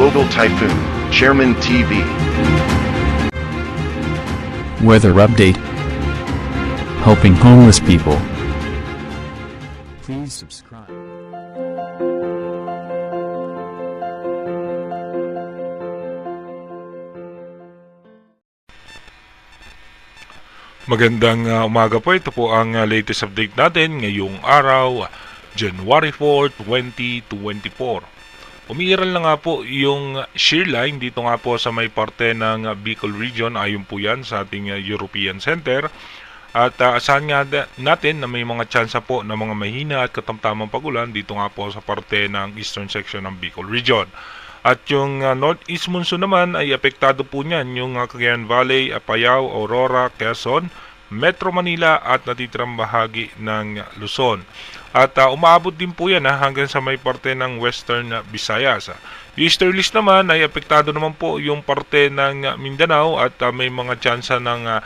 Global Typhoon, Chairman TV. Weather update. Helping homeless people. Please subscribe. Magandang umaga po. Ito po ang latest update natin ngayong araw, January 4, 2024. Umiiral na nga po yung shear line dito nga po sa may parte ng Bicol Region. Ayon po yan sa ating European Center. At asahan nga natin na may mga tsansa po na mga mahina at katamtamang pagulan dito nga po sa parte ng eastern section ng Bicol Region. At yung northeast monsoon naman ay apektado po niyan yung Cagayan Valley, Apayao, Aurora, Quezon, Metro Manila at natitirang bahagi ng Luzon. At umaabot din po yan hanggang sa may parte ng Western Visayas. Yung easterlies naman ay apektado naman po yung parte ng Mindanao at may mga tsansa ng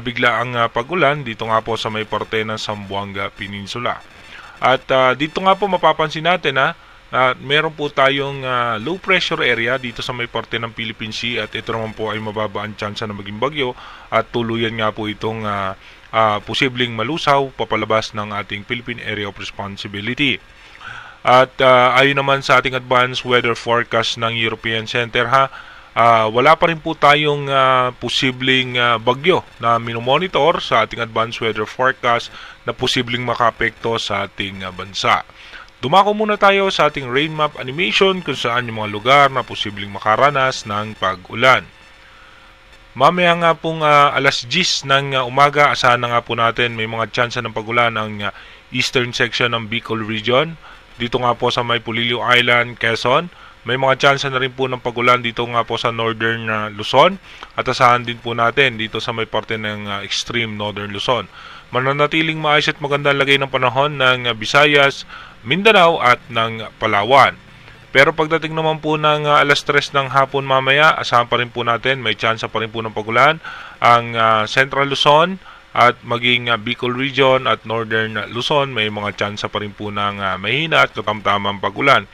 biglaang pagulan dito nga po sa may parte ng Zamboanga Peninsula. At dito nga po mapapansin natin meron po tayong low pressure area dito sa may parte ng Philippine Sea at ito naman po ay mababa ang tsansa na maging bagyo at tuluyan nga po itong posibleng malusaw papalabas ng ating Philippine Area of Responsibility. At ayon naman sa ating advanced weather forecast ng European Center wala pa rin po tayong posibleng bagyo na minomonitor sa ating advanced weather forecast na posibleng makaapekto sa ating bansa. Dumako muna tayo sa ating rain map animation kung saan yung mga lugar na posibleng makaranas ng pag-ulan. Mamaya nga pong alas 10 ng umaga, asahan na nga po natin may mga tsansa ng pag-ulan ang eastern section ng Bicol Region. Dito nga po sa may Pulilio Island, Quezon. May mga tsansa na rin po ng pag-ulan dito nga po sa northern Luzon. At asahan din po natin dito sa may parte ng extreme northern Luzon. Mananatiling maayos at magandang lagay ng panahon ng Visayas, Mindanao at ng Palawan. Pero pagdating naman po ng alas 3 ng hapon mamaya, asahan pa rin po natin, may tsansa pa rin po ng pagulan ang Central Luzon at maging Bicol Region at Northern Luzon, may mga tsansa pa rin po ng mahina at katamtamang pagulan.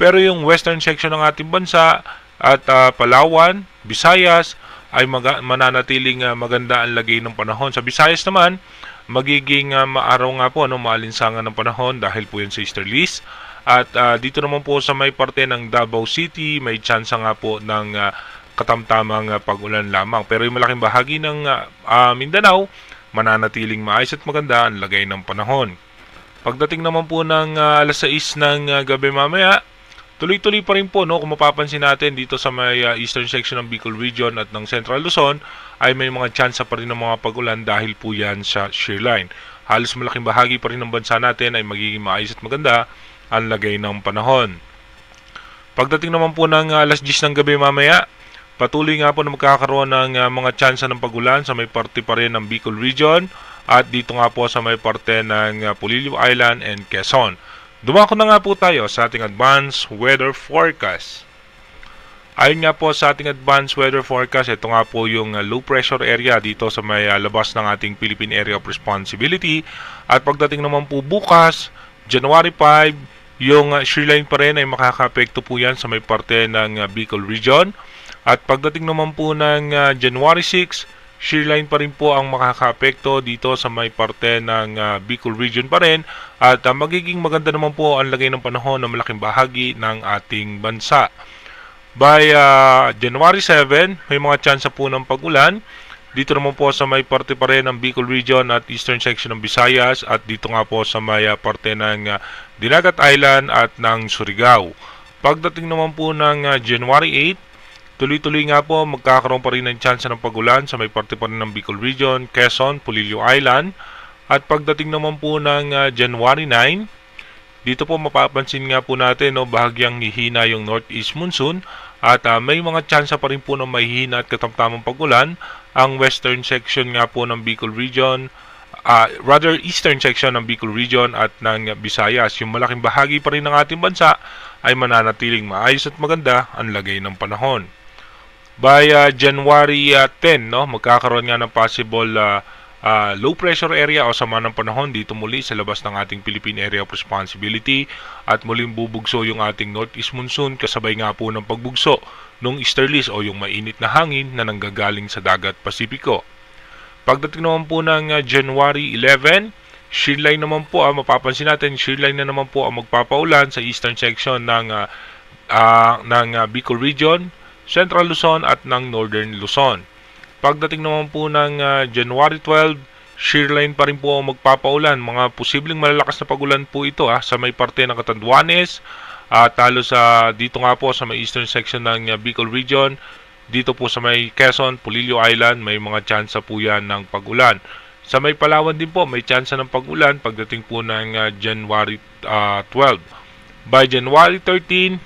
Pero yung western section ng ating bansa at Palawan, Visayas ay mananatiling maganda ang lagay ng panahon. Sa Visayas naman, magiging maaraw nga po maalinsangan ng panahon dahil po yan sa easterlies. At dito naman po sa may parte ng Davao City, may tsansa nga po ng katamtamang pag-ulan lamang. Pero yung malaking bahagi ng Mindanao, mananatiling maayos at maganda ang lagay ng panahon. Pagdating naman po ng alas 6 ng gabi mamaya, tuloy-tuloy pa rin po kung mapapansin natin dito sa may eastern section ng Bicol Region at ng Central Luzon ay may mga tsansa pa rin ng mga pag-ulan dahil po yan sa shear line. Halos malaking bahagi pa rin ng bansa natin ay magiging maayos at maganda ang lagay ng panahon. Pagdating naman po ng alas 10 ng gabi mamaya, patuloy nga po na magkakaroon ng mga tsansa ng pag-ulan sa may parte pa rin ng Bicol Region at dito nga po sa may parte ng Pulilio Island and Quezon. Dumako na nga po tayo sa ating advanced weather forecast. Ayon nga po sa ating advanced weather forecast, ito nga po yung low pressure area dito sa may labas ng ating Philippine Area of Responsibility. At pagdating naman po bukas, January 5, yung shear line pa rin ay makakaapekto po yan sa may parte ng Bicol Region. At pagdating naman po ng January 6, shear line pa rin po ang makakaapekto dito sa may parte ng Bicol Region pa rin. At magiging maganda naman po ang lagay ng panahon ng malaking bahagi ng ating bansa. By January 7, may mga tsansa po ng pag-ulan. Dito naman po sa may parte pa rin ng Bicol Region at eastern section ng Visayas at dito nga po sa may parte ng Dinagat Island at ng Surigao. Pagdating naman po ng January 8, tuloy-tuloy nga po magkakaroon pa rin ng tsansa ng pag-ulan sa may parte pa rin ng Bicol Region, Quezon, Pulilio Island. At pagdating naman po ng January 9, dito po mapapansin nga po natin bahagyang hihina yung northeast monsoon at may mga tsansa pa rin po ng mahihina at katamtamang pag-ulan ang western section nga po ng Bicol Region, eastern section ng Bicol Region at ng Visayas. Yung malaking bahagi pa rin ng ating bansa ay mananatiling maayos at maganda ang lagay ng panahon. By January 10, magkakaroon nga ng possible low pressure area o sama ng panahon dito muli sa labas ng ating Philippine Area of Responsibility at muling bubugso yung ating northeast monsoon kasabay nga po ng pagbugso ng easterlies o yung mainit na hangin na nanggagaling sa dagat Pasipiko. Pagdating naman po ng January 11, shear line naman po, mapapansin natin, shear line na naman po ang magpapaulan sa eastern section ng Bicol Region, Central Luzon at ng Northern Luzon. Pagdating naman po ng January 12, shear line pa rin po ang magpapaulan. Mga posibleng malalakas na pagulan po ito sa may parte ng Catanduanes, talo sa dito nga po sa may eastern section ng Bicol Region. Dito po sa may Quezon, Polillo Island, may mga tsansa po yan ng pagulan. Sa may Palawan din po, may tsansa ng pagulan pagdating po ng January 12. By January 13,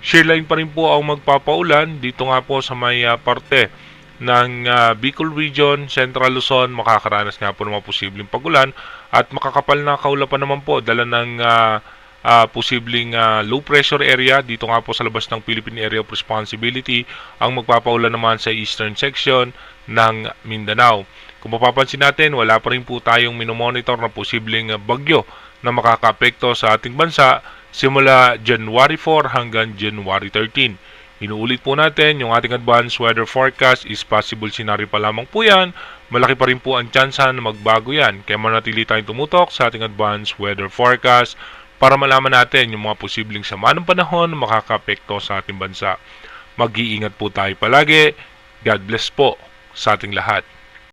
shear line pa rin po ang magpapaulan dito nga po sa may parte ng Bicol Region, Central Luzon, makakaranas nga po ng mga posibleng pagulan at makakapal na kaulapan naman po dala ng posibleng low pressure area dito nga po sa labas ng Philippine Area of Responsibility ang magpapaulan naman sa eastern section ng Mindanao. Kung mapapansin natin, wala pa rin po tayong minomonitor na posibleng bagyo na makakaapekto sa ating bansa simula January 4 hanggang January 13. Inuulit po natin, yung ating advanced weather forecast is possible scenario pa lamang po yan. Malaki pa rin po ang tsansa na magbago yan. Kaya manatili tayong tumutok sa ating advanced weather forecast para malaman natin yung mga posibleng sama ng panahon na makakaapekto sa ating bansa. Mag-iingat po tayo palagi. God bless po sa ating lahat.